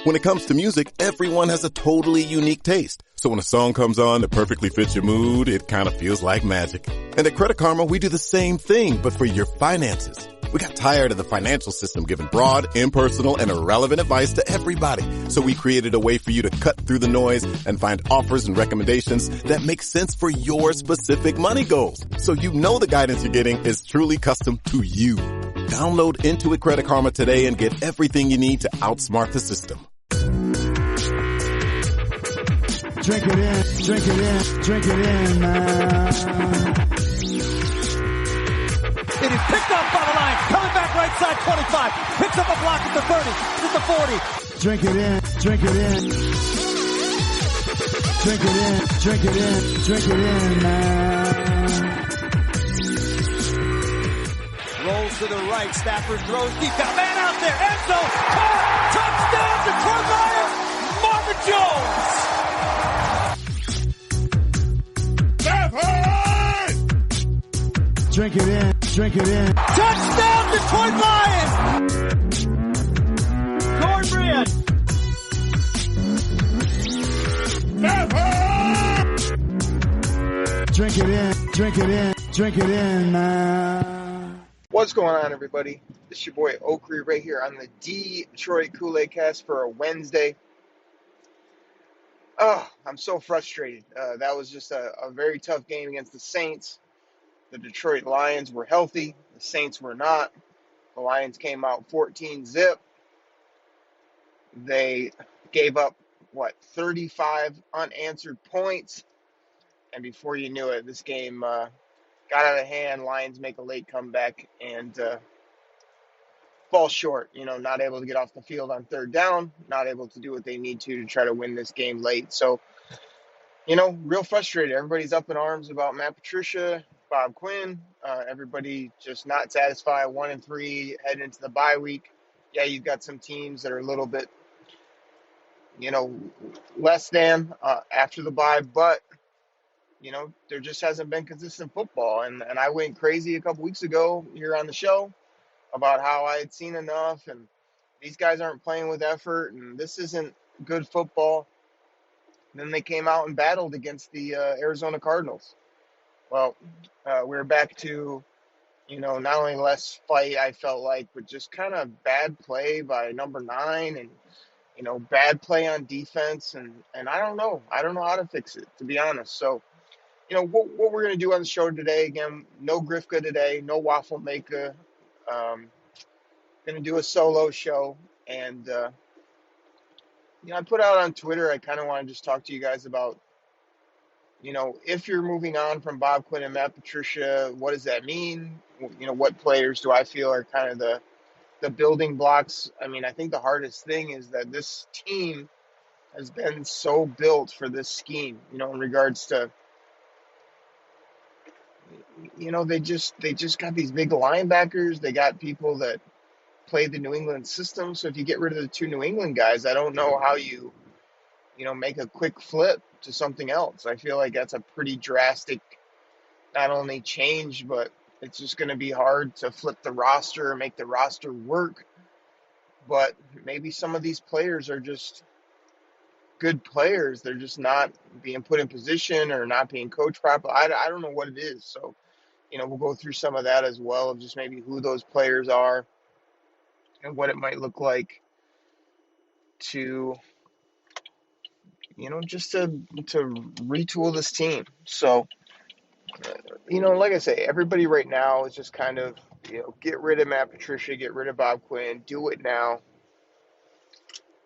When it comes to music, everyone has a totally unique taste. So when a song comes on that perfectly fits your mood, it kind of feels like magic. And at Credit Karma, we do the same thing, but for your finances. We got tired of the financial system giving broad, impersonal, and irrelevant advice to everybody. So we created a way for you to cut through the noise and find offers and recommendations that make sense for your specific money goals. So you know the guidance you're getting is truly custom to you. Download Intuit Credit Karma today and get everything you need to outsmart the system. Drink it in, drink it in, drink it in, man. It is picked up by the line, coming back right side 25, picks up a block at the 30, to the 40. Drink it in, drink it in. Drink it in, drink it in, drink it in, man. Rolls to the right, Stafford throws deep, got a man out there, end zone, touchdown, Detroit Lions, Marvin Jones. Drink it in, drink it in. Touchdown, Detroit Lions! Cornbread. Drink it in, drink it in, drink it in, man. What's going on, everybody? This is your boy Oakley right here on the Detroit Koolaid Cast for a Wednesday. Oh, I'm so frustrated. That was just a very tough game against the Saints. The Detroit Lions were healthy. The Saints were not. The Lions came out 14-zip. They gave up, 35 unanswered points. And before you knew it, this game got out of hand. Lions make a late comeback and fall short. Not able to get off the field on third down. Not able to do what they need to try to win this game late. So, real frustrated. Everybody's up in arms about Matt Patricia, Bob Quinn, everybody just not satisfied. 1-3 heading into the bye week. Yeah, you've got some teams that are a little bit, less than after the bye, but there just hasn't been consistent football. And I went crazy a couple weeks ago here on the show about how I had seen enough, and these guys aren't playing with effort, and this isn't good football. And then they came out and battled against the Arizona Cardinals. Well, we're back to, not only less fight, I felt like, but just kind of bad play by number 9 and, bad play on defense. And I don't know. I don't know how to fix it, to be honest. So, what we're going to do on the show today, again, no Grifka today, no Waffle Maker. Going to do a solo show. And, I put out on Twitter, I kind of want to just talk to you guys about, if you're moving on from Bob Quinn and Matt Patricia, what does that mean? What players do I feel are kind of the building blocks? I mean, I think the hardest thing is that this team has been so built for this scheme, in regards to, they just got these big linebackers. They got people that play the New England system. So if you get rid of the 2 New England guys, I don't know how you make a quick flip to something else. I feel like that's a pretty drastic, not only change, but it's just going to be hard to flip the roster and make the roster work. But maybe some of these players are just good players. They're just not being put in position or not being coached properly. I don't know what it is. So, we'll go through some of that as well, of just maybe who those players are and what it might look like to just to retool this team. So, like I say, everybody right now is just kind of, get rid of Matt Patricia, get rid of Bob Quinn, do it now.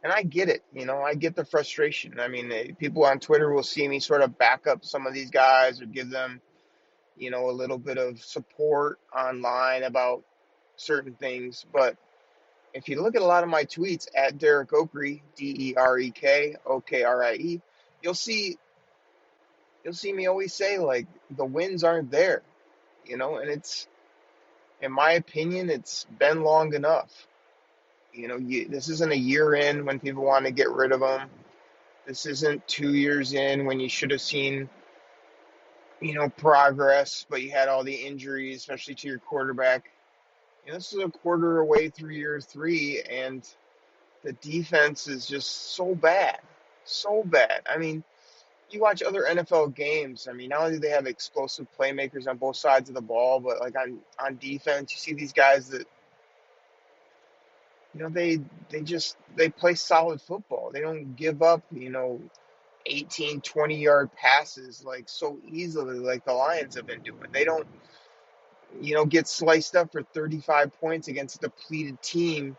And I get it, I get the frustration. I mean, people on Twitter will see me sort of back up some of these guys or give them, a little bit of support online about certain things. But if you look at a lot of my tweets at Derek Okrie, DEREK OKRIE, you'll see me always say, like, the wins aren't there, and it's, in my opinion, it's been long enough. This isn't a year in when people want to get rid of them. This isn't 2 years in when you should have seen, progress, but you had all the injuries, especially to your quarterback. This is a quarter away through year 3, and the defense is just so bad. So bad. I mean, you watch other NFL games. I mean, not only do they have explosive playmakers on both sides of the ball, but like on defense, you see these guys that, they play solid football. They don't give up, 18, 20-yard passes like so easily like the Lions have been doing. They don't, get sliced up for 35 points against a depleted team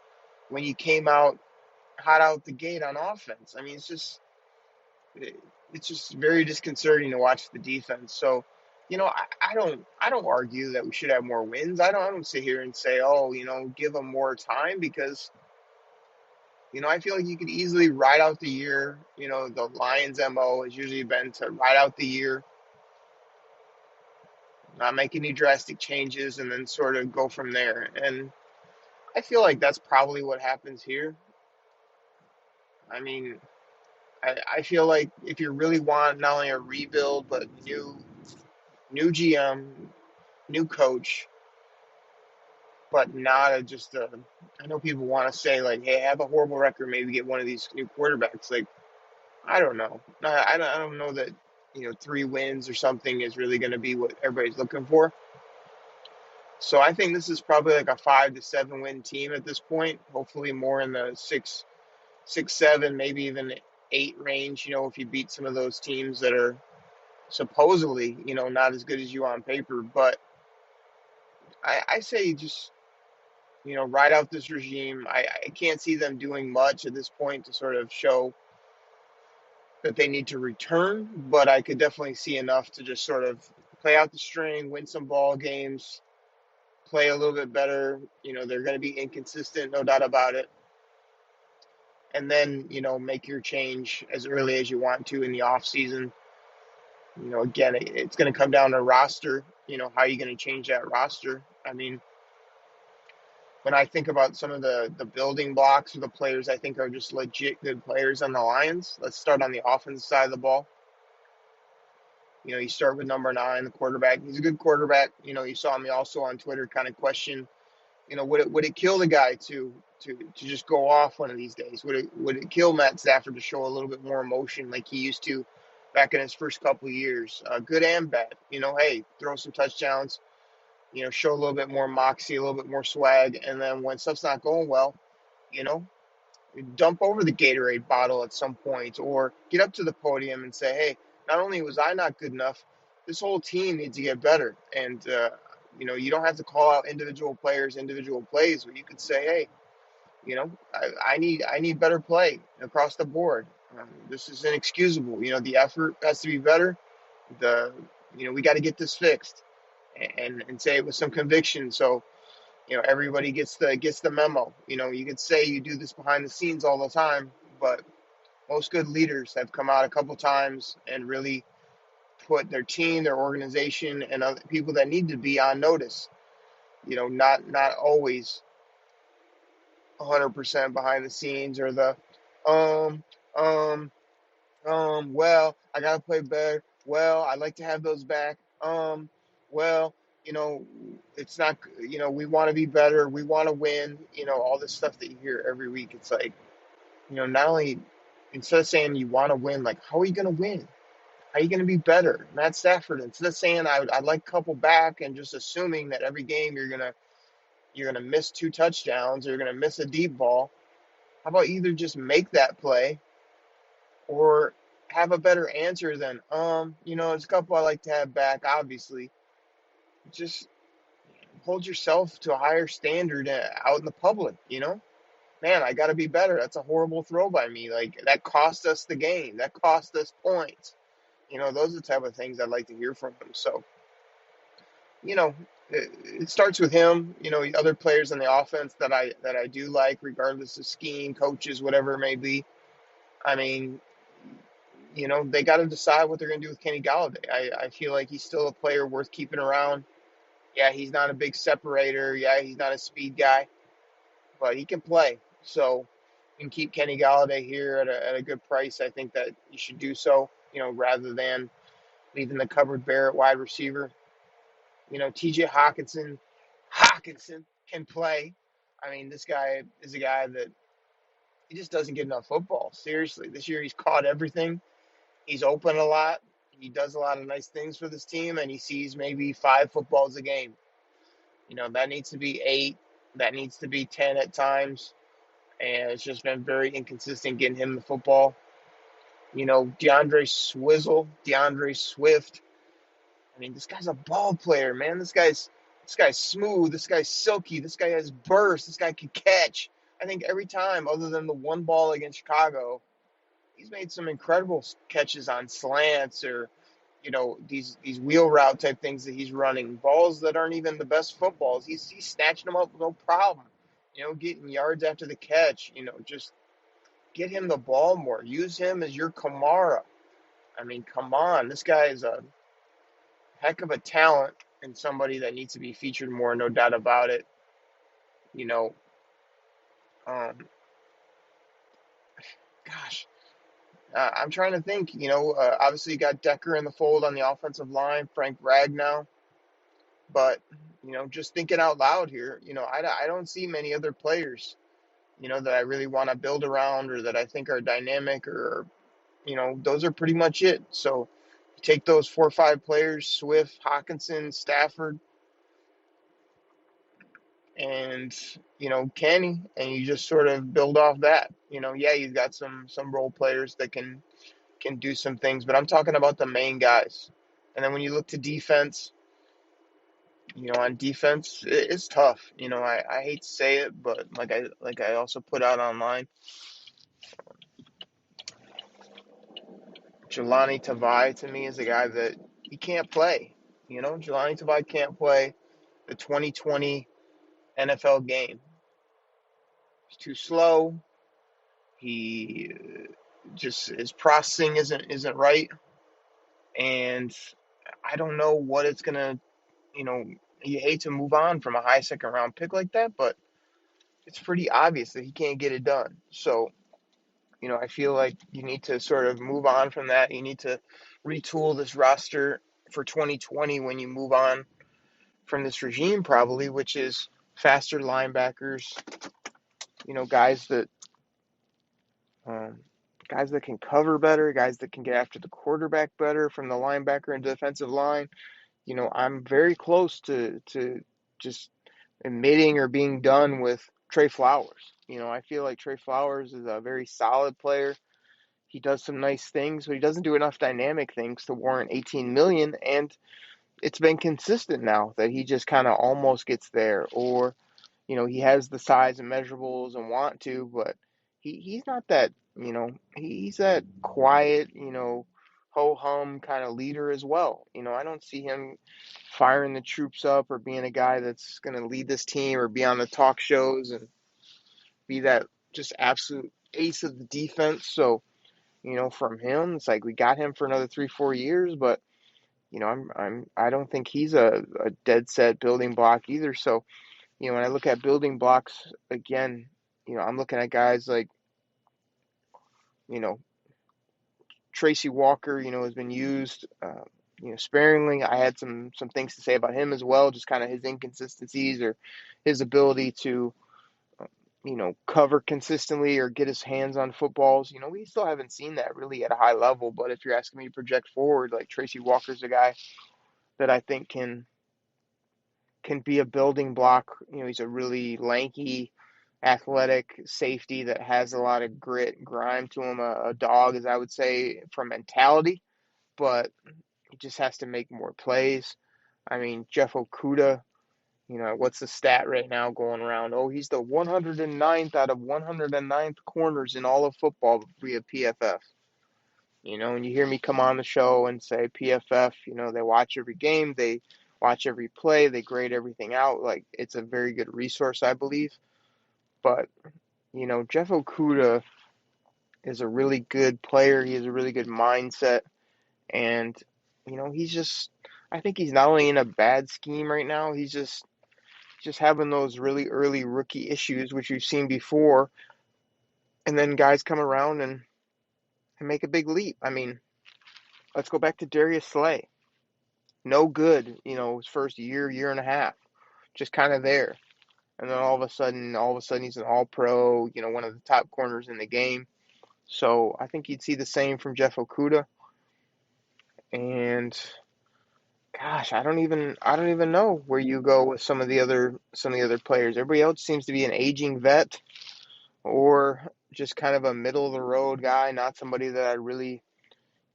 when you came out hot out the gate on offense. I mean, it's just very disconcerting to watch the defense. So, I don't argue that we should have more wins. I don't sit here and say, oh, give them more time, because I feel like you could easily ride out the year. The Lions' MO has usually been to ride out the year, not make any drastic changes, and then sort of go from there. And I feel like that's probably what happens here. I mean, I feel like if you really want not only a rebuild, but new GM, new coach, but not I know people want to say, like, hey, have a horrible record, maybe get one of these new quarterbacks. Like, I don't know. I don't know that, 3 wins or something is really going to be what everybody's looking for. So I think this is probably like a 5 to 7 win team at this point. Hopefully more in the 6, 7, maybe even 8 range. If you beat some of those teams that are supposedly, not as good as you on paper. But I say just, ride out this regime. I can't see them doing much at this point to sort of show that they need to return, but I could definitely see enough to just sort of play out the string, win some ball games, play a little bit better. They're going to be inconsistent, no doubt about it. And then, make your change as early as you want to in the off season. Again, it's going to come down to roster. How are you going to change that roster? I mean, when I think about some of the building blocks of the players I think are just legit good players on the Lions, let's start on the offensive side of the ball. You start with number 9, the quarterback. He's a good quarterback. You saw me also on Twitter kind of question, would it kill the guy to just go off one of these days? Would it kill Matt Stafford to show a little bit more emotion like he used to back in his first couple of years? Good and bad. Hey, throw some touchdowns, show a little bit more moxie, a little bit more swag. And then when stuff's not going well, dump over the Gatorade bottle at some point, or get up to the podium and say, hey, not only was I not good enough, this whole team needs to get better. And, you don't have to call out individual players, individual plays, but you could say, hey, I need better play across the board. This is inexcusable. The effort has to be better. We got to get this fixed, and say it with some conviction. So, everybody gets the memo. You could say you do this behind the scenes all the time, but most good leaders have come out a couple times and really put their team, their organization, and other people that need to be on notice. Not always 100% behind the scenes, or the well, I gotta play better. Well, I'd like to have those back. Well, it's not. We want to be better. We want to win. All this stuff that you hear every week. It's like, not only, instead of saying you want to win, like, how are you gonna win? How are you gonna be better? Matt Stafford, instead of saying I'd like a couple back and just assuming that every game you're gonna miss 2 touchdowns, or you're gonna miss a deep ball. How about either just make that play, or have a better answer than there's a couple I like to have back. Obviously, just hold yourself to a higher standard out in the public. Man, I got to be better. That's a horrible throw by me. Like, that cost us the game. That cost us points. Those are the type of things I'd like to hear from him. So, it starts with him. Other players in the offense that I do like, regardless of scheme, coaches, whatever it may be. I mean, they got to decide what they're going to do with Kenny Golladay. I feel like he's still a player worth keeping around. Yeah, he's not a big separator. Yeah, he's not a speed guy, but he can play. So you can keep Kenny Golladay here at a good price. I think that you should do so, rather than leaving the cupboard bare at wide receiver. TJ Hawkinson can play. I mean, this guy is a guy that He just doesn't get enough football. Seriously, this year he's caught everything. He's open a lot. He does a lot of nice things for this team, and he sees maybe 5 footballs a game. That needs to be 8. That needs to be 10 at times. And it's just been very inconsistent getting him the football. DeAndre Swift. I mean, this guy's a ball player, man. This guy's smooth. This guy's silky. This guy has burst. This guy can catch. I think every time, other than the one ball against Chicago, he's made some incredible catches on slants or, these wheel route type things that he's running. Balls that aren't even the best footballs. He's snatching them up with no problem. Getting yards after the catch. Just get him the ball more. Use him as your Kamara. I mean, come on. This guy is a heck of a talent and somebody that needs to be featured more, no doubt about it. Um, gosh, I'm trying to think. Obviously you got Decker in the fold on the offensive line, Frank Ragnow, but just thinking out loud here, I don't see many other players, that I really want to build around or that I think are dynamic or, those are pretty much it. So take those 4 or 5 players, Swift, Hawkinson, Stafford, and Kenny, and you just sort of build off that. Yeah, you've got some role players that can do some things, but I'm talking about the main guys. And then when you look to defense, on defense, it's tough. I hate to say it, but like I also put out online, Jelani Tavai to me is a guy that he can't play. Jelani Tavai can't play the 2020 NFL game. He's too slow. He just his processing isn't right, and I don't know what it's gonna. You hate to move on from a high second round pick like that, but it's pretty obvious that he can't get it done. So, I feel like you need to sort of move on from that. You need to retool this roster for 2020 when you move on from this regime, probably, which is faster linebackers. Guys that. Guys that can cover better, guys that can get after the quarterback better from the linebacker and defensive line. I'm very close to just admitting or being done with Trey Flowers. I feel like Trey Flowers is a very solid player. He does some nice things, but he doesn't do enough dynamic things to warrant $18 million. And it's been consistent now that he just kind of almost gets there, or he has the size and measurables and want to, but he's not that. He's that quiet, ho-hum kind of leader as well. I don't see him firing the troops up or being a guy that's going to lead this team or be on the talk shows and be that just absolute ace of the defense. So, from him, it's like we got him for another 3-4 years, but I don't think he's a dead set building block either. So, when I look at building blocks again, I'm looking at guys like, Tracy Walker, has been used, sparingly. I had some things to say about him as well, just kind of his inconsistencies or his ability to, cover consistently or get his hands on footballs. We still haven't seen that really at a high level, but if you're asking me to project forward, like Tracy Walker's a guy that I think can be a building block. He's a really lanky, athletic safety that has a lot of grit and grime to him, a dog, as I would say, from mentality, but he just has to make more plays. I mean, Jeff Okudah, what's the stat right now going around? Oh, he's the 109th out of 109th corners in all of football via PFF. And you hear me come on the show and say PFF, they watch every game, they watch every play, they grade everything out. Like, it's a very good resource, I believe. But, Jeff Okudah is a really good player. He has a really good mindset. And, I think he's not only in a bad scheme right now, he's just having those really early rookie issues, which we've seen before. And then guys come around and make a big leap. I mean, let's go back to Darius Slay. No good, his first year and a half. Just kind of there. and then all of a sudden he's an all-pro, one of the top corners in the game. So I think you'd see the same from Jeff Okudah. And gosh, I don't even know where you go with some of the other players. Everybody else seems to be an aging vet or just kind of a middle of the road guy, not somebody that I really,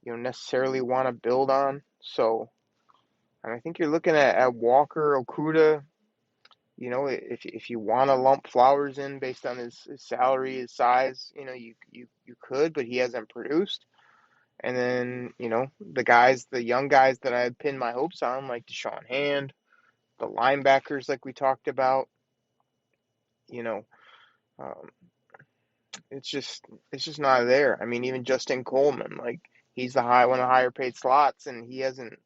necessarily want to build on. So I think you're looking at Walker, Okudah. If you want to lump Flowers in based on his salary, his size, you could, but he hasn't produced. And then, the young guys that I had pinned my hopes on, like Deshaun Hand, the linebackers like we talked about, um, it's just not there. I mean, even Justin Coleman, like he's one of the higher paid slots, and he hasn't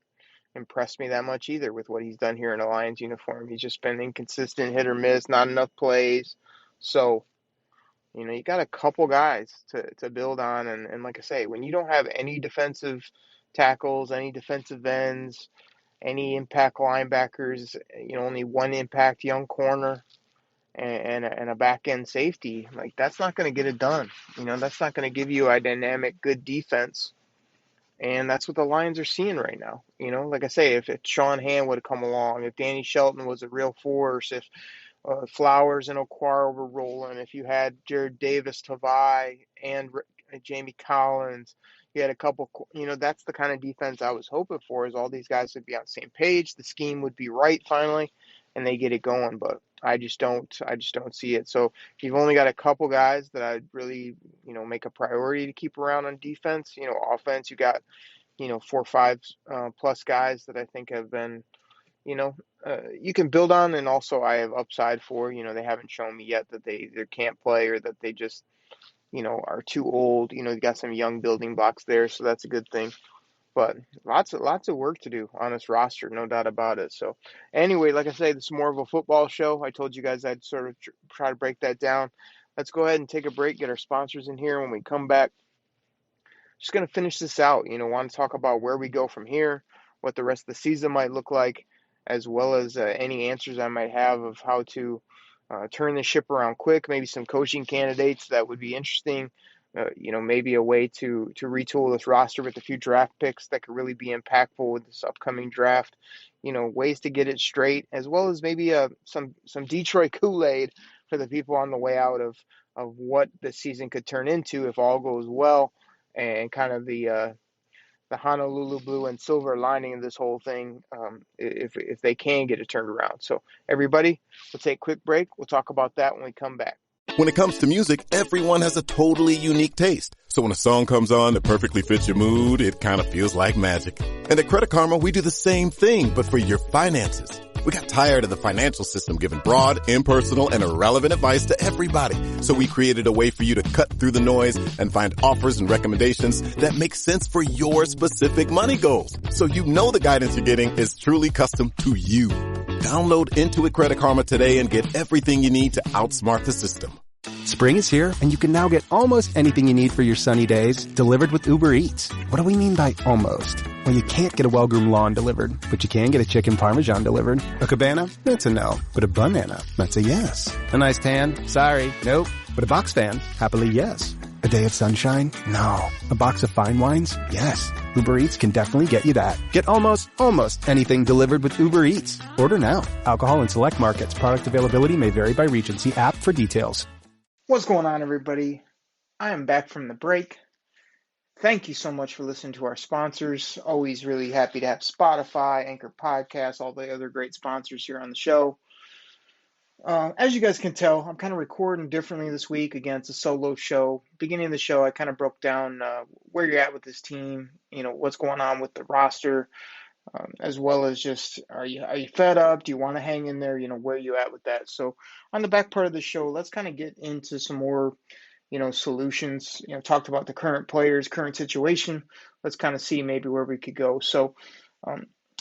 impressed me that much either with what he's done here in a Lions uniform. He's just been inconsistent, hit or miss, not enough plays. So, you got a couple guys to build on. And like I say, when you don't have any defensive tackles, any defensive ends, any impact linebackers, only one impact young corner and a back end safety, like that's not going to get it done. That's not going to give you a dynamic, good defense. And that's what the Lions are seeing right now. Like I say, if Sean Hand would have come along, if Danny Shelton was a real force, if Flowers and Okwara were rolling, if you had Jared Davis, Tavai, and Jamie Collins, you had a couple, that's the kind of defense I was hoping for, is all these guys would be on the same page, the scheme would be right finally, and they get it going. But I just don't see it. So you've only got a couple guys that I'd really, make a priority to keep around on defense. Offense, you got, 4 or 5 plus guys that I think have been, you can build on, and also I have upside for. They haven't shown me yet that they either can't play or that they just, are too old. You got some young building blocks there, so that's a good thing. But lots of work to do on this roster, no doubt about it. So anyway, like I say, this is more of a football show. I told you guys I'd sort of try to break that down. Let's go ahead and take a break, get our sponsors in here. When we come back, just going to finish this out. Want to talk about where we go from here, what the rest of the season might look like, as well as any answers I might have of how to turn the ship around quick, maybe some coaching candidates that would be interesting, maybe a way to retool this roster with a few draft picks that could really be impactful with this upcoming draft, ways to get it straight, as well as maybe some Detroit Koolaid for the people on the way out of what the season could turn into if all goes well, and kind of the Honolulu blue and silver lining of this whole thing, if they can get it turned around. So everybody, we'll take a quick break. We'll talk about that when we come back. When it comes to music, everyone has a totally unique taste. So when a song comes on that perfectly fits your mood, it kind of feels like magic. And at Credit Karma, we do the same thing, but for your finances. We got tired of the financial system giving broad, impersonal, and irrelevant advice to everybody. So we created a way for you to cut through the noise and find offers and recommendations that make sense for your specific money goals. So the guidance you're getting is truly custom to you. Download Intuit Credit Karma today and get everything you need to outsmart the system. Spring is here, and you can now get almost anything you need for your sunny days delivered with Uber Eats. What do we mean by almost? Well, you can't get a well-groomed lawn delivered, but you can get a chicken parmesan delivered. A cabana? That's a no. But a banana? That's a yes. A nice tan? Sorry, nope. But a box fan? Happily, yes. A day of sunshine? No. A box of fine wines? Yes. Uber Eats can definitely get you that. Get almost anything delivered with Uber Eats. Order now. Alcohol in select markets. Product availability may vary by region. See app for details. What's going on, everybody? I am back from the break. Thank you so much for listening to our sponsors. Always really happy to have Spotify, Anchor Podcasts, all the other great sponsors here on the show. As you guys can tell, I'm kind of recording differently this week. Again, it's a solo show. Beginning of the show, I kind of broke down where you're at with this team, what's going on with the roster, as well as just are you fed up? Do you want to hang in there? Where are you at with that? So on the back part of the show, let's kind of get into some more, solutions. Talked about the current players, current situation. Let's kind of see maybe where we could go. So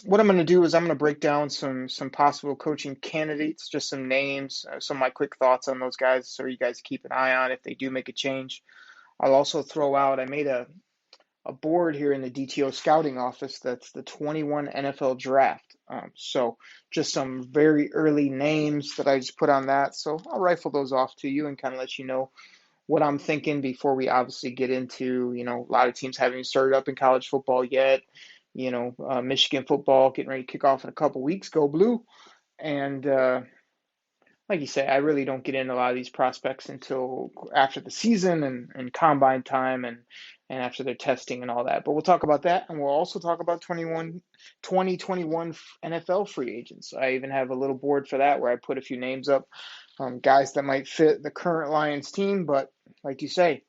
what I'm going to do is I'm going to break down some possible coaching candidates, just some names, some of my quick thoughts on those guys, so you guys keep an eye on if they do make a change. I'll also throw out, I made a board here in the DTO scouting office that's the 21 NFL draft. So just some very early names that I just put on that. So I'll rifle those off to you and kind of let you know what I'm thinking before we obviously get into, a lot of teams haven't started up in college football yet. Michigan football getting ready to kick off in a couple weeks. Go Blue. And like you say, I really don't get into a lot of these prospects until after the season and combine time and after their testing and all that. But we'll talk about that, and we'll also talk about 2021 NFL free agents. I even have a little board for that where I put a few names up, guys that might fit the current Lions team. But like you say,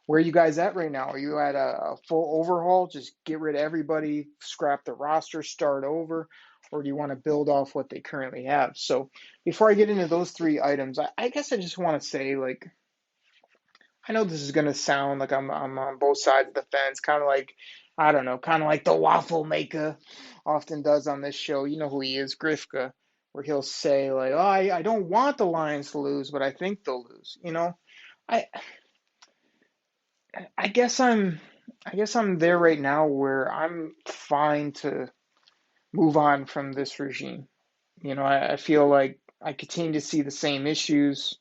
where are you guys at right now? Are you at a full overhaul? Just get rid of everybody, scrap the roster, start over? Or do you want to build off what they currently have? So before I get into those three items, I guess I just want to say, I know this is going to sound like I'm on both sides of the fence, kind of like, I don't know, kind of like the waffle maker often does on this show. You know who he is, Grifka, where he'll say, like, oh, I don't want the Lions to lose, but I think they'll lose. I guess I'm there right now where I'm fine to move on from this regime. I feel like I continue to see the same issues.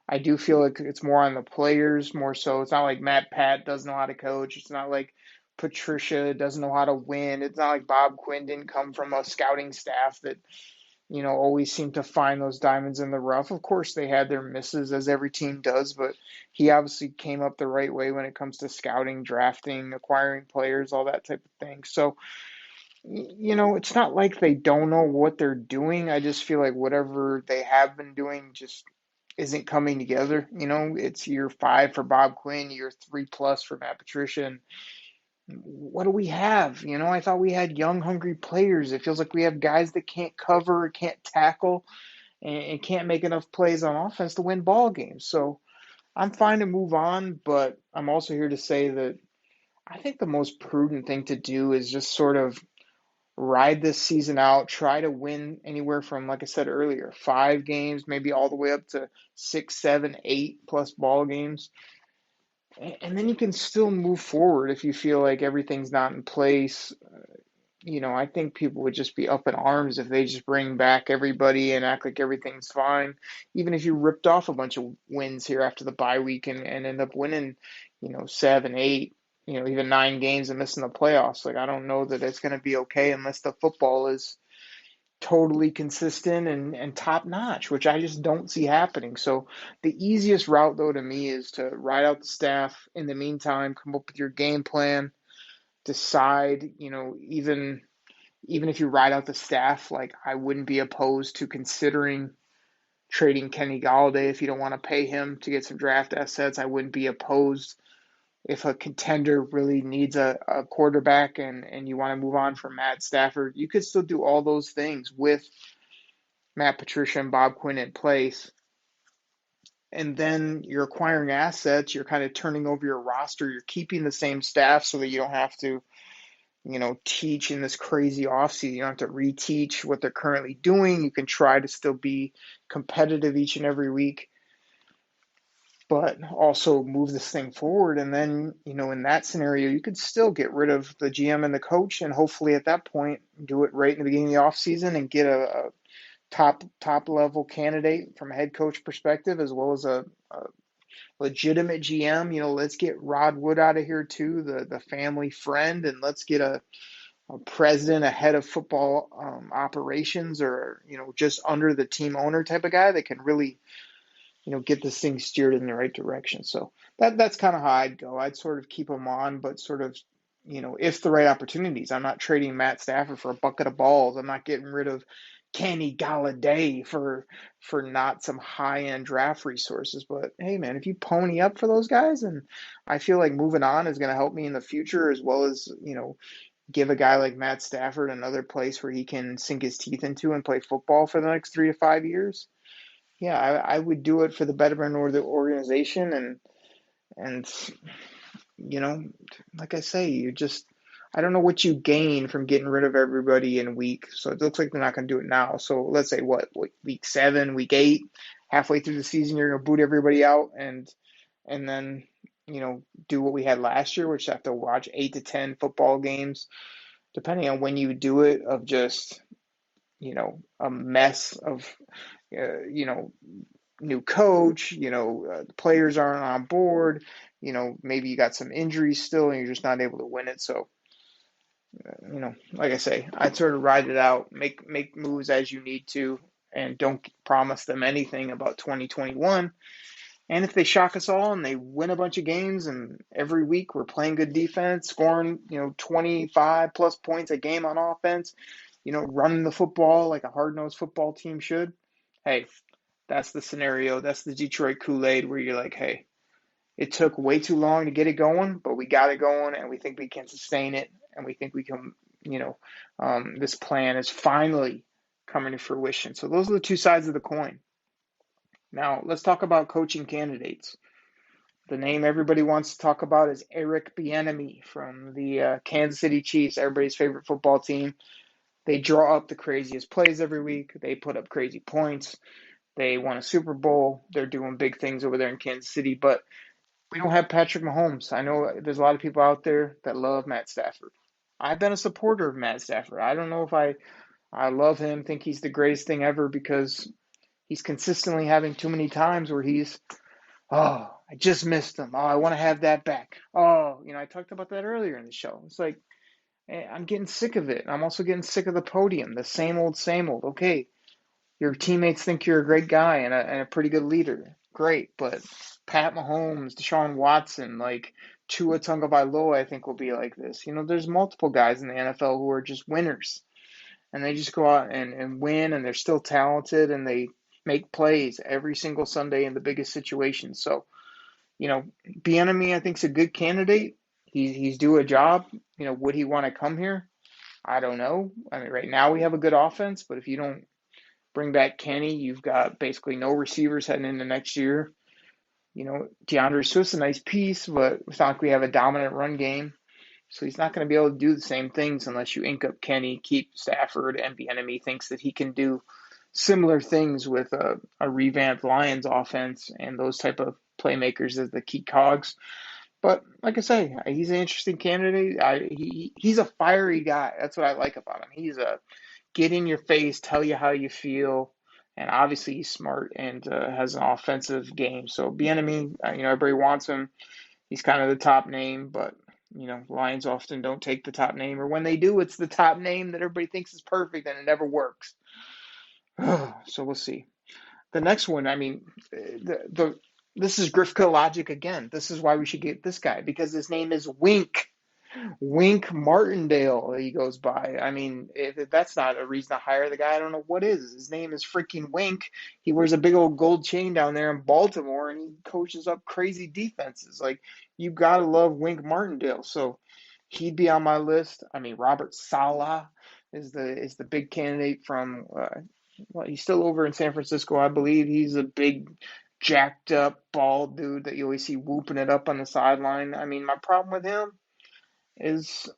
I do feel like it's more on the players more so. It's not like Matt Pat doesn't know how to coach. It's not like Patricia doesn't know how to win. It's not like Bob Quinn didn't come from a scouting staff that, always seemed to find those diamonds in the rough. Of course, they had their misses, as every team does, but he obviously came up the right way when it comes to scouting, drafting, acquiring players, all that type of thing. So, it's not like they don't know what they're doing. I just feel like whatever they have been doing just isn't coming together. It's year 5 for Bob Quinn, year 3+ for Matt Patricia. And what do we have? I thought we had young, hungry players. It feels like we have guys that can't cover, can't tackle, and can't make enough plays on offense to win ball games. So I'm fine to move on, but I'm also here to say that I think the most prudent thing to do is just sort of ride this season out, try to win anywhere from, like I said earlier, 5 games, maybe all the way up to 6, 7, 8+ ball games. And then you can still move forward if you feel like everything's not in place. I think people would just be up in arms if they just bring back everybody and act like everything's fine. Even if you ripped off a bunch of wins here after the bye week and end up winning, 7, 8, even 9 games and missing the playoffs. Like, I don't know that it's going to be okay unless the football is totally consistent and top notch, which I just don't see happening. So the easiest route, though, to me is to ride out the staff. In the meantime, come up with your game plan, decide, even if you ride out the staff, like, I wouldn't be opposed to considering trading Kenny Galladay if you don't want to pay him to get some draft assets. I wouldn't be opposed if a contender really needs a quarterback and you want to move on from Matt Stafford. You could still do all those things with Matt Patricia and Bob Quinn in place. And then you're acquiring assets. You're kind of turning over your roster. You're keeping the same staff so that you don't have to, teach in this crazy offseason. You don't have to reteach what they're currently doing. You can try to still be competitive each and every week, but also move this thing forward. And then, in that scenario, you could still get rid of the GM and the coach, and hopefully at that point, do it right in the beginning of the offseason and get a top level candidate from a head coach perspective, as well as a legitimate GM. Let's get Rod Wood out of here too, the family friend, and let's get a president, a head of football operations, or, just under the team owner type of guy that can really, get this thing steered in the right direction. So that's kind of how I'd go. I'd sort of keep them on, but sort of, if the right opportunities. I'm not trading Matt Stafford for a bucket of balls. I'm not getting rid of Kenny Galladay for not some high-end draft resources. But hey, man, if you pony up for those guys, and I feel like moving on is going to help me in the future, as well as, give a guy like Matt Stafford another place where he can sink his teeth into and play football for the next 3 to 5 years. Yeah, I would do it for the betterment of the organization. And like I say, I don't know what you gain from getting rid of everybody in a week. So it looks like they're not going to do it now. So let's say week 7, week 8, halfway through the season, you're going to boot everybody out and then, do what we had last year, which have to watch 8 to 10 football games, depending on when you do it, of just a mess of, new coach, the players aren't on board, maybe you got some injuries still and you're just not able to win it. So, like I say, I'd sort of ride it out, make moves as you need to, and don't promise them anything about 2021. And if they shock us all and they win a bunch of games and every week we're playing good defense, scoring, 25 plus points a game on offense, running the football like a hard-nosed football team should, hey, that's the scenario. That's the Detroit Kool-Aid where you're like, hey, it took way too long to get it going, but we got it going and we think we can sustain it. And we think we can, this plan is finally coming to fruition. So those are the two sides of the coin. Now, let's talk about coaching candidates. The name everybody wants to talk about is Eric Bieniemy from the Kansas City Chiefs, everybody's favorite football team. They draw up the craziest plays every week. They put up crazy points. They won a Super Bowl. They're doing big things over there in Kansas City, but we don't have Patrick Mahomes. I know there's a lot of people out there that love Matt Stafford. I've been a supporter of Matt Stafford. I don't know if I love him, think he's the greatest thing ever, because he's consistently having too many times where I just missed him. I want to have that back. I talked about that earlier in the show. It's like, I'm getting sick of it. I'm also getting sick of the podium, the same old, same old. Okay, your teammates think you're a great guy and a pretty good leader. Great, but Pat Mahomes, Deshaun Watson, like Tua Tagovailoa, I think will be like this. There's multiple guys in the NFL who are just winners, and they just go out and win, and they're still talented, and they make plays every single Sunday in the biggest situations. So, Bieniemy, I think, is a good candidate. He's due a job. Would he want to come here? I don't know. I mean, right now we have a good offense, but if you don't bring back Kenny, you've got basically no receivers heading into next year. DeAndre Swift's a nice piece, but it's not like we have a dominant run game. So he's not going to be able to do the same things unless you ink up Kenny, keep Stafford, and Bieniemy thinks that he can do similar things with a revamped Lions offense and those type of playmakers as the key cogs. But like I say, he's an interesting candidate. He's a fiery guy. That's what I like about him. He's a get in your face, tell you how you feel, and obviously he's smart and has an offensive game. So Bieniemy, everybody wants him. He's kind of the top name, but Lions often don't take the top name, or when they do, it's the top name that everybody thinks is perfect and it never works. So we'll see. The next one, this is Grifka logic again. This is why we should get this guy, because his name is Wink Martindale, he goes by. I mean, if that's not a reason to hire the guy, I don't know what is. His name is freaking Wink. He wears a big old gold chain down there in Baltimore, and he coaches up crazy defenses. Like, you gotta love Wink Martindale. So he'd be on my list. I mean, Robert Saleh is the big candidate from. He's still over in San Francisco, I believe. He's a big, jacked up, bald dude that you always see whooping it up on the sideline. I mean, my problem with him is,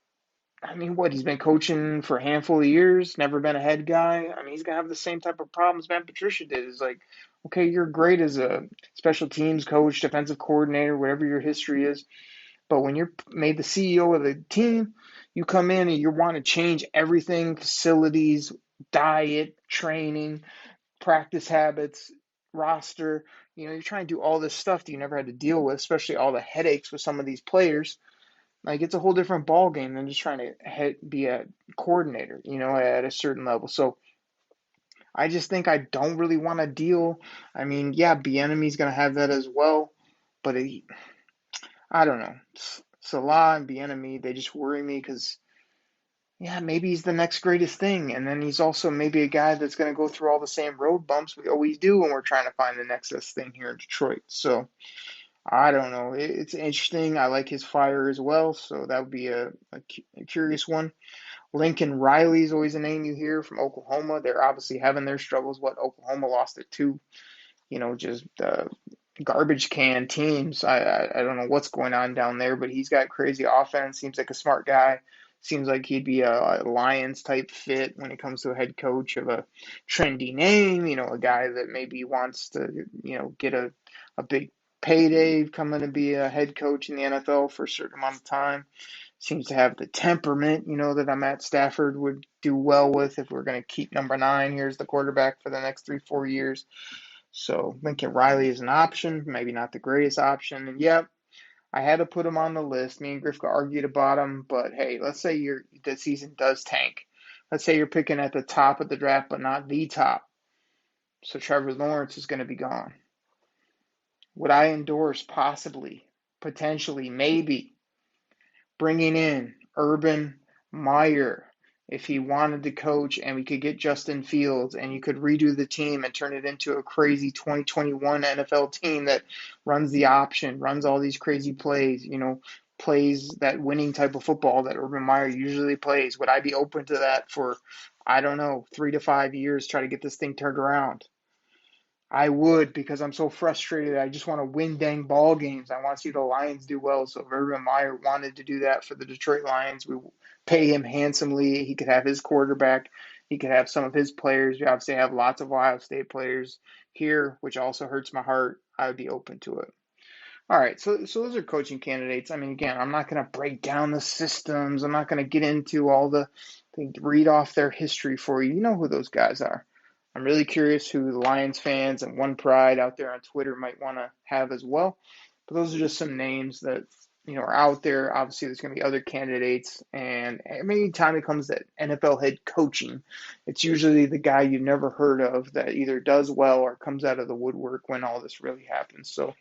he's been coaching for a handful of years, never been a head guy. I mean, he's going to have the same type of problems Matt Patricia did. It's like, okay, you're great as a special teams coach, defensive coordinator, whatever your history is. But when you're made the CEO of the team, you come in and you want to change everything, facilities, diet, training, practice habits, roster. You're trying to do all this stuff that you never had to deal with, especially all the headaches with some of these players. Like, it's a whole different ball game than just trying to be a coordinator, at a certain level. So I just think I don't really want to deal. I mean, yeah, Bieniemy's going to have that as well, but I don't know. Salah and Bieniemy, they just worry me because, yeah, maybe he's the next greatest thing. And then he's also maybe a guy that's going to go through all the same road bumps we always do when we're trying to find the next best thing here in Detroit. So I don't know. It's interesting. I like his fire as well. So that would be a curious one. Lincoln Riley is always a name you hear from Oklahoma. They're obviously having their struggles. Oklahoma lost it to, just garbage can teams. I don't know what's going on down there, but he's got crazy offense. Seems like a smart guy. Seems like he'd be a Lions type fit when it comes to a head coach of a trendy name, a guy that maybe wants to, get a big payday, coming to be a head coach in the NFL for a certain amount of time. Seems to have the temperament, that I'm at Stafford would do well with if we're going to keep number 9 here as the quarterback for the next 3-4 years. So Lincoln Riley is an option, maybe not the greatest option. And yep, I had to put him on the list. Me and Griff argued about him, but hey, let's say the season does tank. Let's say you're picking at the top of the draft, but not the top. So Trevor Lawrence is going to be gone. Would I endorse possibly, potentially, maybe bringing in Urban Meyer if he wanted to coach and we could get Justin Fields and you could redo the team and turn it into a crazy 2021 NFL team that runs the option, runs all these crazy plays, plays that winning type of football that Urban Meyer usually plays? Would I be open to that for, 3 to 5 years, try to get this thing turned around? I would, because I'm so frustrated. I just want to win dang ball games. I want to see the Lions do well. So if Urban Meyer wanted to do that for the Detroit Lions, we pay him handsomely. He could have his quarterback. He could have some of his players. We obviously have lots of Ohio State players here, which also hurts my heart. I would be open to it. All right, so those are coaching candidates. I mean, again, I'm not going to break down the systems. I'm not going to get into all the things, read off their history for you. You know who those guys are. I'm really curious who the Lions fans and One Pride out there on Twitter might want to have as well. But those are just some names that, are out there. Obviously, there's going to be other candidates. And any time it comes to NFL head coaching, it's usually the guy you've never heard of that either does well or comes out of the woodwork when all this really happens. So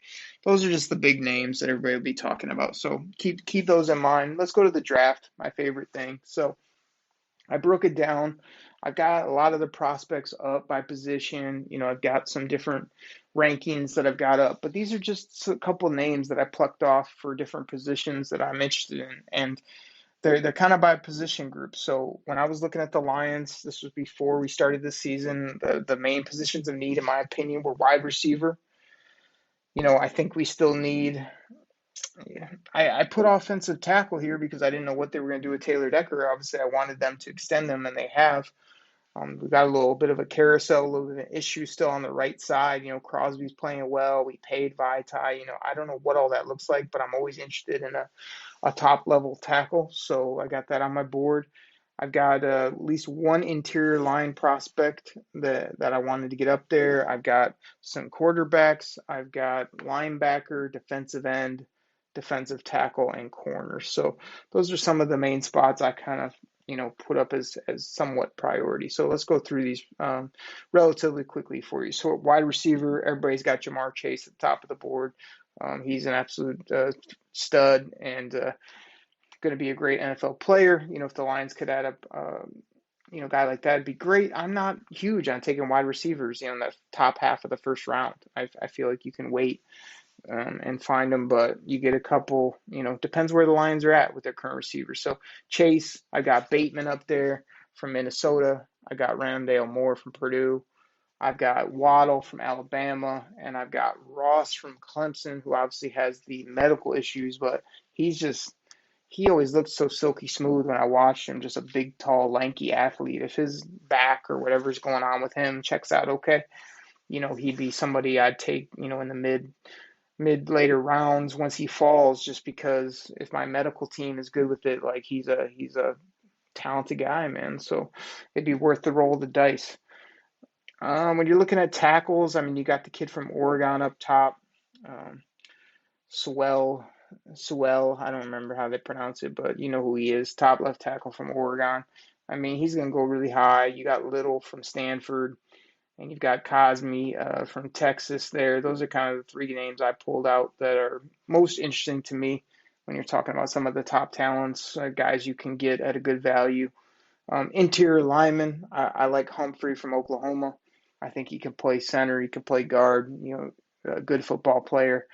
those are just the big names that everybody will be talking about. So keep those in mind. Let's go to the draft, my favorite thing. So I broke it down. I've got a lot of the prospects up by position. I've got some different rankings that I've got up, but these are just a couple names that I plucked off for different positions that I'm interested in, and they're kind of by position group. So when I was looking at the Lions, this was before we started this season, the main positions of need, in my opinion, were wide receiver. I think we still need. I put offensive tackle here because I didn't know what they were going to do with Taylor Decker. Obviously, I wanted them to extend them, and they have. We've got a little bit of a carousel, a little bit of an issue still on the right side. Crosby's playing well. We paid Vitae. I don't know what all that looks like, but I'm always interested in a top-level tackle. So I got that on my board. I've got at least one interior line prospect that I wanted to get up there. I've got some quarterbacks. I've got linebacker, defensive end, defensive tackle, and corner. So those are some of the main spots I kind of put up as somewhat priority. So let's go through these relatively quickly for you. So wide receiver, everybody's got Jamar Chase at the top of the board. He's an absolute stud and going to be a great NFL player. If the Lions could add up, a guy like that, it'd be great. I'm not huge on taking wide receivers, in the top half of the first round. I feel like you can wait and find them, but you get a couple, depends where the Lions are at with their current receivers. So Chase, I got Bateman up there from Minnesota. I got Randall Moore from Purdue. I've got Waddle from Alabama, and I've got Ross from Clemson, who obviously has the medical issues, but he always looked so silky smooth when I watched him, just a big, tall, lanky athlete. If his back or whatever's going on with him checks out okay, he'd be somebody I'd take, in the mid later rounds once he falls, just because if my medical team is good with it, like he's a talented guy, man. So it'd be worth the roll of the dice. When you're looking at tackles, I mean, you got the kid from Oregon up top, Sewell, I don't remember how they pronounce it, but you know who he is, top left tackle from Oregon. I mean, he's going to go really high. You got Little from Stanford, and you've got Cosme from Texas there. Those are kind of the three names I pulled out that are most interesting to me when you're talking about some of the top talents, guys you can get at a good value. Interior lineman, I like Humphrey from Oklahoma. I think he can play center, he can play guard, a good football player.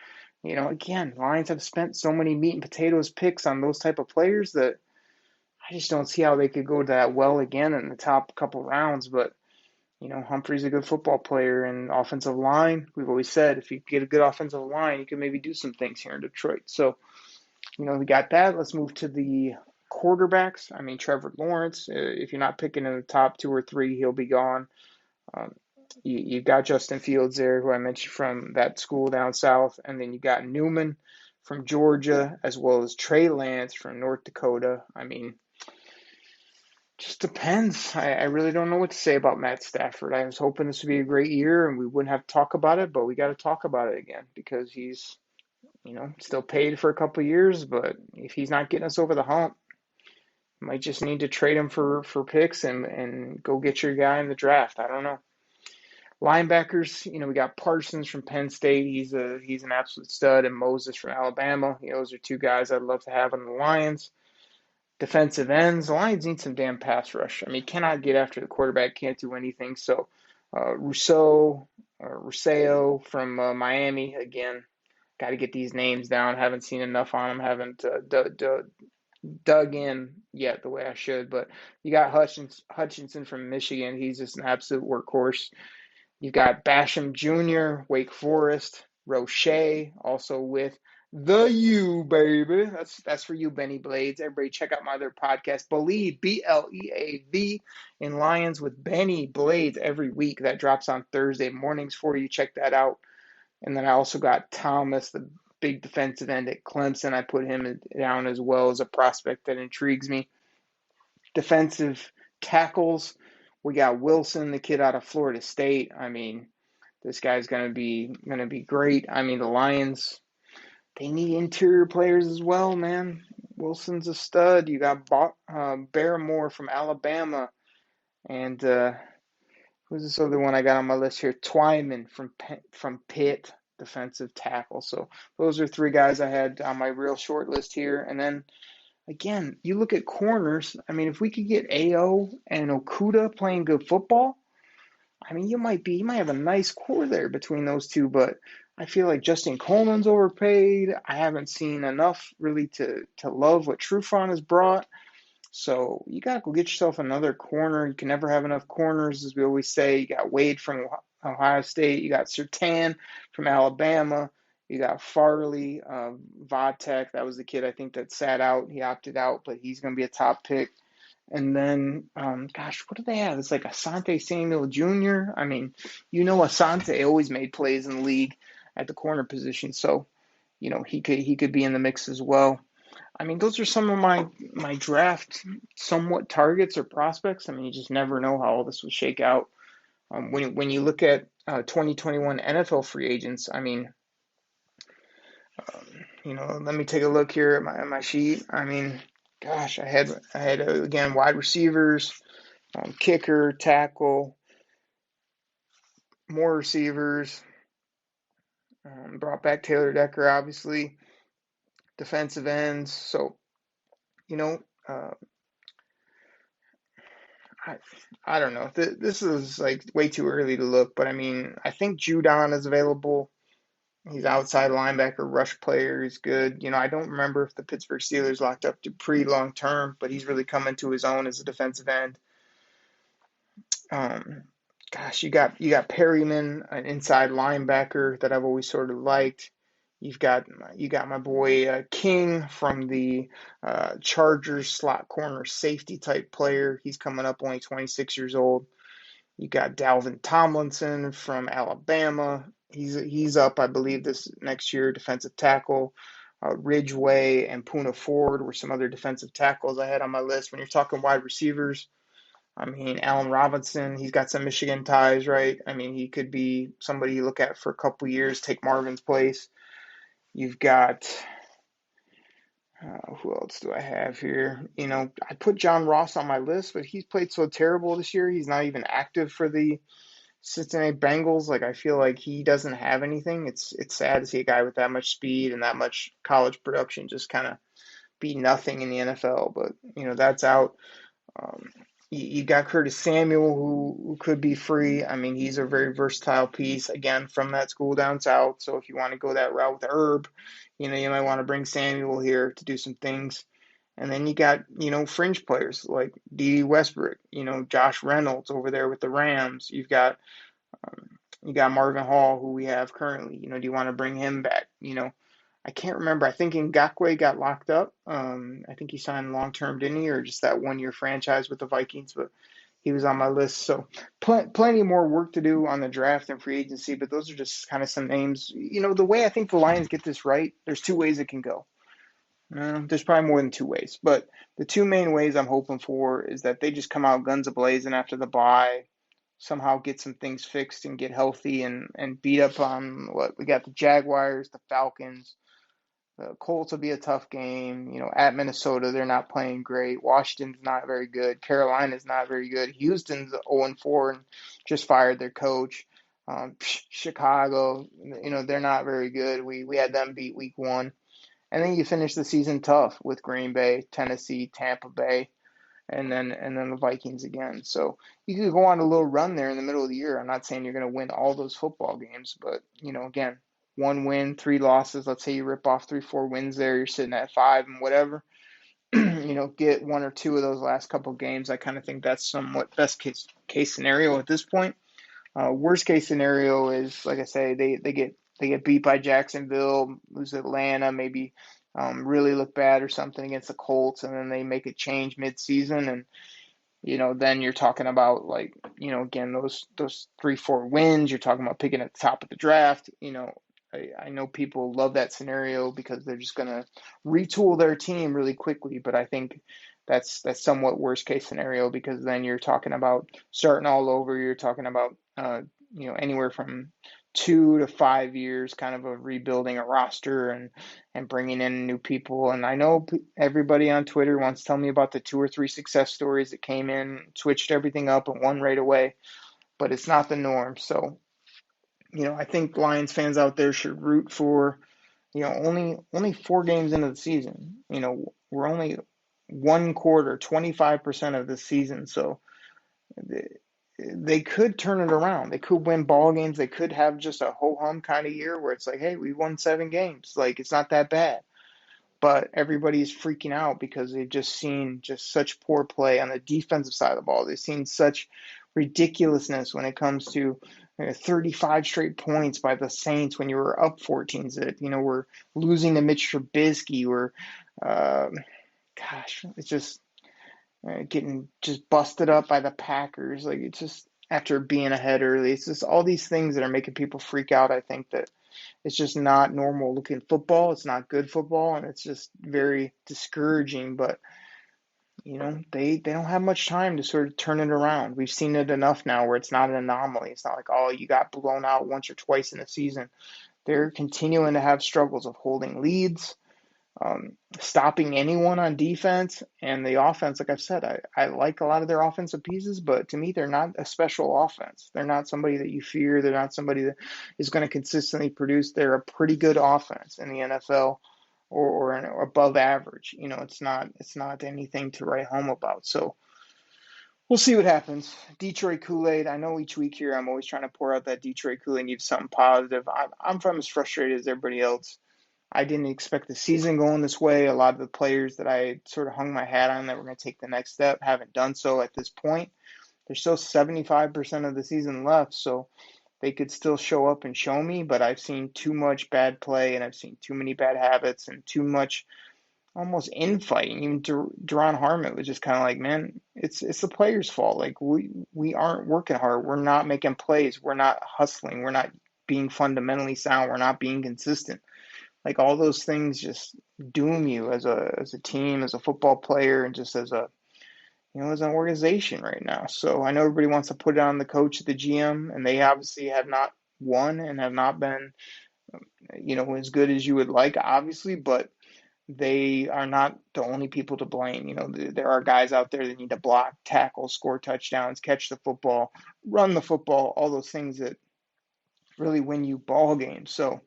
Again, Lions have spent so many meat and potatoes picks on those type of players that I just don't see how they could go that well again in the top couple rounds. But, Humphrey's a good football player, and offensive line, we've always said if you get a good offensive line, you can maybe do some things here in Detroit. So, we got that. Let's move to the quarterbacks. I mean, Trevor Lawrence, if you're not picking in the top 2 or 3, he'll be gone. You got Justin Fields there, who I mentioned from that school down south, and then you got Newman from Georgia, as well as Trey Lance from North Dakota. I mean, just depends. I really don't know what to say about Matt Stafford. I was hoping this would be a great year and we wouldn't have to talk about it, but we got to talk about it again because he's, still paid for a couple of years, but if he's not getting us over the hump, you might just need to trade him for picks and go get your guy in the draft. I don't know. Linebackers, we got Parsons from Penn State. He's an absolute stud, and Moses from Alabama. Those are two guys I'd love to have on the Lions. Defensive ends, the Lions need some damn pass rush. I mean, cannot get after the quarterback, can't do anything. So, Rousseau from Miami, again, got to get these names down. Haven't seen enough on them. Haven't dug in yet the way I should. But you got Hutchinson from Michigan. He's just an absolute workhorse. You've got Basham Jr., Wake Forest. Roche, also with the U, baby. That's for you, Benny Blades. Everybody check out my other podcast, Believe, BLEAV, in Lions with Benny Blades every week. That drops on Thursday mornings for you. Check that out. And then I also got Thomas, the big defensive end at Clemson. I put him down as well as a prospect that intrigues me. Defensive tackles, we got Wilson, the kid out of Florida State. I mean, this guy's gonna be great. I mean, the Lions, they need interior players as well, man. Wilson's a stud. You got Barrymore from Alabama, and who's this other one I got on my list here? Twyman from Pitt, defensive tackle. So those are three guys I had on my real short list here. And then again, you look at corners. I mean, if we could get AO and Okuda playing good football, I mean, you might have a nice core there between those two, but I feel like Justin Coleman's overpaid. I haven't seen enough really to love what Trufant has brought. So you got to go get yourself another corner. You can never have enough corners, as we always say. You got Wade from Ohio State. You got Surtain from Alabama. You got Farley, Vatek. That was the kid I think that sat out. He opted out, but he's going to be a top pick. And then, what do they have? It's like Asante Samuel Jr. I mean, Asante always made plays in the league at the corner position, so he could be in the mix as well. I mean, those are some of my draft somewhat targets or prospects. I mean, you just never know how all this will shake out. When you look at 2021 NFL free agents, I mean, let me take a look here at my sheet. I mean, gosh, I had again wide receivers, kicker, tackle, more receivers. Brought back Taylor Decker, obviously. Defensive ends. So, I don't know. This is like way too early to look, but I mean, I think Judon is available. He's outside linebacker, rush player. He's good. I don't remember if the Pittsburgh Steelers locked up Dupree long term, but he's really come into his own as a defensive end. You got Perryman, an inside linebacker that I've always sort of liked. You got my boy King from the Chargers, slot corner safety type player. He's coming up, only 26 years old. You got Dalvin Tomlinson from Alabama. He's up, I believe, this next year, defensive tackle. Ridgeway and Poona Ford were some other defensive tackles I had on my list. When you're talking wide receivers, I mean, Allen Robinson, he's got some Michigan ties, right? I mean, he could be somebody you look at for a couple years, take Marvin's place. You've got, who else do I have here? I put John Ross on my list, but he's played so terrible this year. He's not even active for the Cincinnati Bengals. Like, I feel like he doesn't have anything. It's sad to see a guy with that much speed and that much college production just kind of be nothing in the NFL. But, that's out. You got Curtis Samuel, who could be free. I mean, he's a very versatile piece, again, from that school down south. So if you want to go that route with Herb, you might want to bring Samuel here to do some things. And then you got, fringe players like D.D. Westbrook, Josh Reynolds over there with the Rams. You got Marvin Hall, who we have currently. Do you want to bring him back? I can't remember. I think Ngakoue got locked up. I think he signed long-term, didn't he? Or just that one-year franchise with the Vikings. But he was on my list. So plenty more work to do on the draft and free agency, but those are just kind of some names. The way I think the Lions get this right, there's two ways it can go. There's probably more than two ways, but the two main ways I'm hoping for is that they just come out guns a-blazing after the bye, somehow get some things fixed and get healthy and beat up on what we got: the Jaguars, the Falcons. The Colts will be a tough game. At Minnesota, they're not playing great. Washington's not very good. Carolina's not very good. Houston's 0-4 and just fired their coach. Chicago, they're not very good. We had them beat week 1. And then you finish the season tough with Green Bay, Tennessee, Tampa Bay, and then the Vikings again. So you could go on a little run there in the middle of the year. I'm not saying you're going to win all those football games, but again, 1 win, 3 losses. Let's say you rip off 3-4 wins there. You're sitting at 5 and whatever. Get 1 or 2 of those last couple games. I kind of think that's somewhat best case scenario at this point. Worst case scenario is, like I say, they get beat by Jacksonville, lose Atlanta, maybe really look bad or something against the Colts, and then they make a change midseason, and then you're talking about again those 3-4 wins. You're talking about picking at the top of the draft. I know people love that scenario because they're just going to retool their team really quickly, but I think that's somewhat worst case scenario, because then you're talking about starting all over. You're talking about anywhere from 2 to 5 years kind of rebuilding a roster and bringing in new people. And I know everybody on Twitter wants to tell me about the 2 or 3 success stories that came in, switched everything up and won right away, but it's not the norm. So I think Lions fans out there should root for, only 4 games into the season. We're only 1/4, 25% of the season. So they could turn it around. They could win ball games. They could have just a ho-hum kind of year where it's like, hey, we won 7 games. It's not that bad. But everybody's freaking out because they've just seen just such poor play on the defensive side of the ball. They've seen such ridiculousness when it comes to 35 straight points by the Saints when you were up 14-zip. We're losing to Mitch Trubisky. We're, it's just getting just busted up by the Packers. It's just after being ahead early. It's just all these things that are making people freak out. I think that it's just not normal looking football. It's not good football, and it's just very discouraging. But they don't have much time to sort of turn it around. We've seen it enough now where it's not an anomaly. It's not like, oh, you got blown out once or twice in the season. They're continuing to have struggles of holding leads, stopping anyone on defense, and the offense. Like I've said, I like a lot of their offensive pieces, but to me, they're not a special offense. They're not somebody that you fear. They're not somebody that is going to consistently produce. They're a pretty good offense in the NFL. Or above average. It's not anything to write home about. So we'll see what happens. Detroit Kool-Aid. I know each week here I'm always trying to pour out that Detroit Kool-Aid and give something positive. I'm from as frustrated as everybody else. I didn't expect the season going this way. A lot of the players that I sort of hung my hat on that were going to take the next step haven't done so at this point. There's still 75% of the season left, so they could still show up and show me, but I've seen too much bad play, and I've seen too many bad habits and too much almost infighting. Even Duron Harmon was just kind of like, man, it's the players' fault. We aren't working hard. We're not making plays. We're not hustling. We're not being fundamentally sound. We're not being consistent. All those things just doom you as a team, as a football player, and just as an organization right now. So I know everybody wants to put it on the coach, the GM, and they obviously have not won and have not been, as good as you would like, obviously, but they are not the only people to blame. There are guys out there that need to block, tackle, score touchdowns, catch the football, run the football, all those things that really win you ball games. So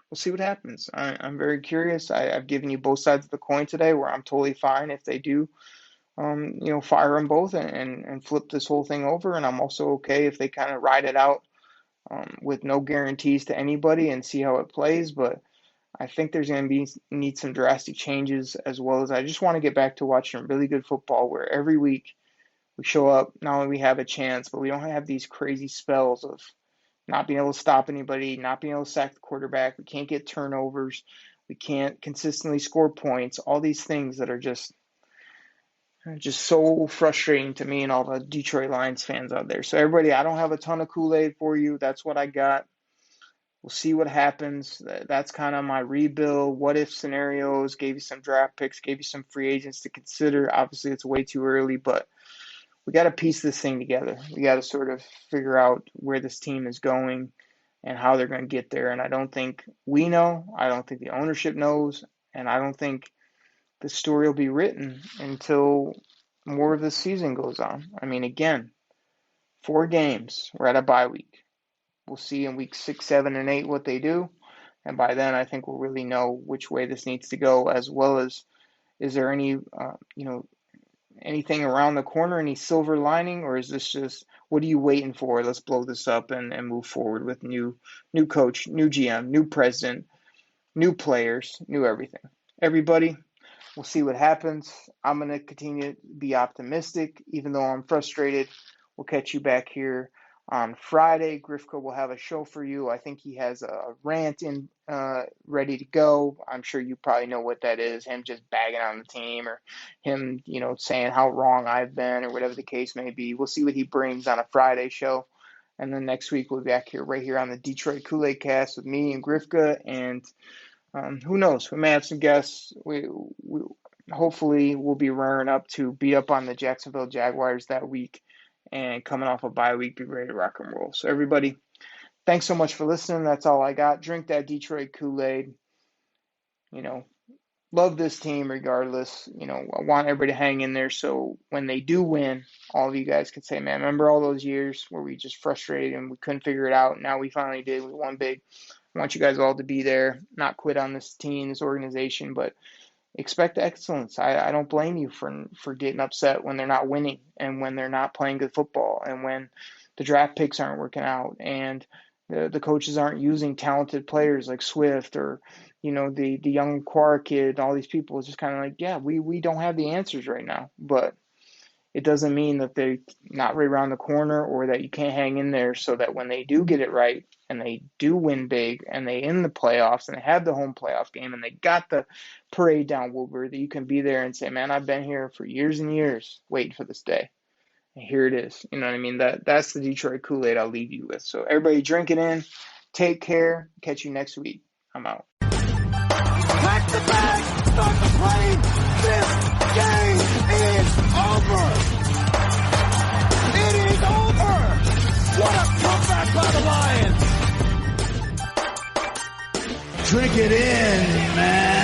we'll see what happens. I'm very curious. I've given you both sides of the coin today, where I'm totally fine if they do fire them both and flip this whole thing over. And I'm also okay if they kind of ride it out with no guarantees to anybody and see how it plays. But I think there's going to need some drastic changes, as well as I just want to get back to watching really good football where every week we show up, not only we have a chance, but we don't have these crazy spells of not being able to stop anybody, not being able to sack the quarterback. We can't get turnovers. We can't consistently score points. All these things that are just Just so frustrating to me and all the Detroit Lions fans out there. So everybody, I don't have a ton of Kool-Aid for you. That's what I got. We'll see what happens. That's kind of my rebuild, what-if scenarios, gave you some draft picks, gave you some free agents to consider. Obviously, it's way too early, but we got to piece this thing together. We got to sort of figure out where this team is going and how they're going to get there. And I don't think we know. I don't think the ownership knows. And I don't think the story will be written until more of the season goes on. I mean, again, 4 games. We're at a bye week. We'll see in week 6, 7, and 8 what they do. And by then, I think we'll really know which way this needs to go, as well as is there any, anything around the corner, any silver lining, or is this just, what are you waiting for? Let's blow this up and move forward with new coach, new GM, new president, new players, new everything. Everybody, we'll see what happens. I'm going to continue to be optimistic, even though I'm frustrated. We'll catch you back here on Friday. Grifko will have a show for you. I think he has a rant in ready to go. I'm sure you probably know what that is, him just bagging on the team, or him, saying how wrong I've been, or whatever the case may be. We'll see what he brings on a Friday show. And then next week we'll be back here, right here on the Detroit Koolaid Cast with me and Grifka. And who knows? We may have some guests. We hopefully we'll be raring up to beat up on the Jacksonville Jaguars that week, and coming off a bye week, be ready to rock and roll. So everybody, thanks so much for listening. That's all I got. Drink that Detroit Kool-Aid. Love this team regardless. I want everybody to hang in there, so when they do win, all of you guys can say, man, remember all those years where we just frustrated and we couldn't figure it out? Now we finally did. We won big. I want you guys all to be there, not quit on this team, this organization, but expect excellence. I don't blame you for getting upset when they're not winning, and when they're not playing good football, and when the draft picks aren't working out, and the coaches aren't using talented players like Swift, or the young Quara kid. All these people. It's just kind of like, yeah, we don't have the answers right now, but it doesn't mean that they're not right around the corner, or that you can't hang in there, so that when they do get it right and they do win big and they in the playoffs and they have the home playoff game and they got the parade down Woodward, that you can be there and say, man, I've been here for years and years waiting for this day. And here it is. You know what I mean? That's the Detroit Kool-Aid I'll leave you with. So everybody drink it in. Take care. Catch you next week. I'm out. Pack the bag, start the plane. This game is over. It is over. What a comeback by the Lions. Drink it in, man.